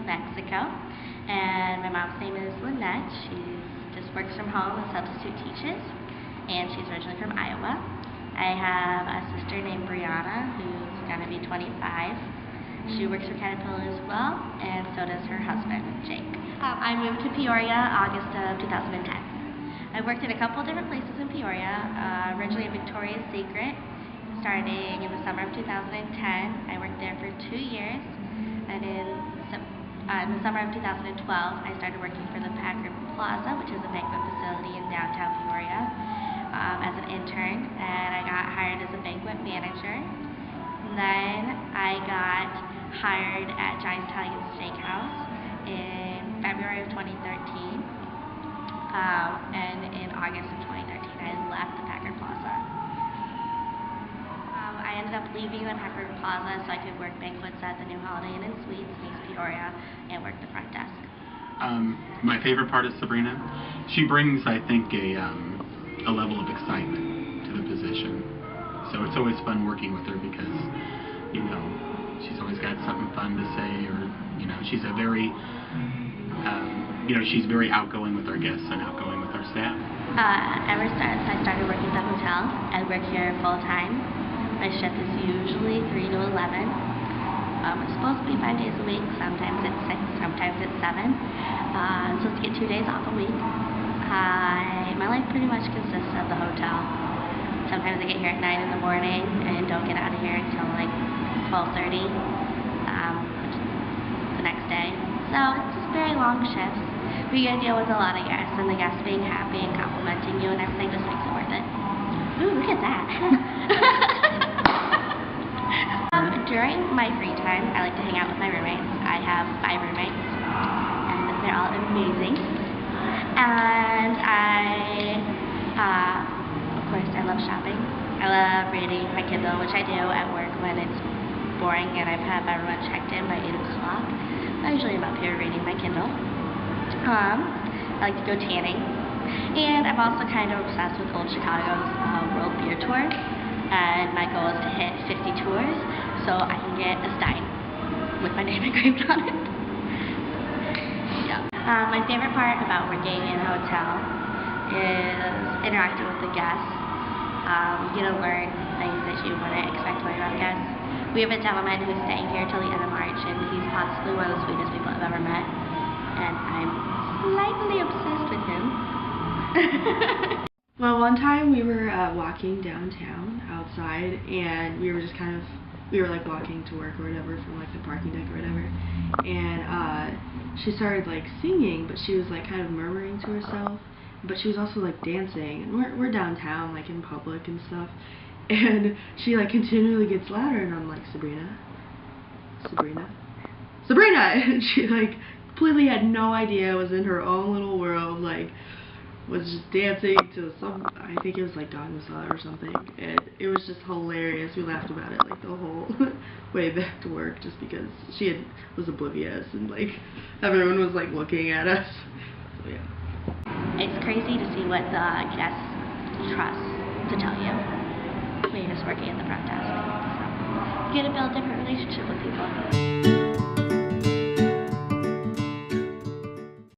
Mexico. And my mom's name is Lynette. She just works from home and substitute teaches. And she's originally from Iowa. I have a sister named Brianna who's going to be 25. She works for Caterpillar as well, and so does her husband, Jake. I moved to Peoria August of 2010. I worked at a couple different places in Peoria, originally at Victoria's Secret, starting in the summer of 2010. I worked there for 2 years, and in the summer of 2012, I started working for the Packard Plaza, which is a banquet facility in downtown Peoria, as an intern, and I got hired as a banquet manager. And then I got hired at Giant Italian Steakhouse in February of 2013, and in August of 2013 I left the Packard Plaza. I ended up leaving the Packard Plaza so I could work banquets at the New Holiday Inn and Suites in East Peoria and work the front desk. My favorite part is Sabrina. She brings, I think, a level of excitement to the position. So it's always fun working with her because, you know, she's always got something fun to say, or, you know, she's a very, she's very outgoing with our guests and outgoing with our staff. Ever since I started working at the hotel, I work here full time. My shift is usually 3 to 11. It's supposed to be 5 days a week. Sometimes it's 6, sometimes it's 7. I'm supposed to get 2 days off a week. My life pretty much consists of the hotel. Sometimes I get here at 9 in the morning and don't get out of here until like 12:30 the next day. So it's just very long shifts. But you gotta deal with a lot of guests, and the guests being happy and complimenting you and everything just makes it worth it. Ooh, look at that. During my free time, I like to hang out with my roommates. I have 5 roommates, and they're all amazing. And of course, I love shopping. I love reading my Kindle, which I do at work when it's boring and I've had everyone checked in by 8 o'clock. Usually I'm up here reading my Kindle. I like to go tanning. And I'm also kind of obsessed with Old Chicago's World Beer Tour. And my goal is to hit 50 tours so I can get a Stein with my name engraved on it. Yeah. My favorite part about working in a hotel is interacting with the guests. You get to learn things that you wouldn't expect when you're around guests. We have a gentleman who's staying here till the end of March, and he's possibly one of the sweetest people I've ever met. And I'm slightly obsessed with him. Well, one time we were walking downtown outside, and we were like walking to work or whatever from like the parking deck or whatever, and she started like singing, but she was like kind of murmuring to herself, but she was also like dancing, and we're downtown like in public and stuff, and she like continually gets louder, and I'm like, Sabrina, and she like completely had no idea, was in her own little world, like was just dancing to some, I think it was like Gangnam Style or something, and it was just hilarious. We laughed about it like the whole way back to work, just because she was oblivious, and like everyone was like looking at us. So yeah. It's crazy to see what the guests trust to tell you when you're just working at the front desk. So you get to build a different relationship with people.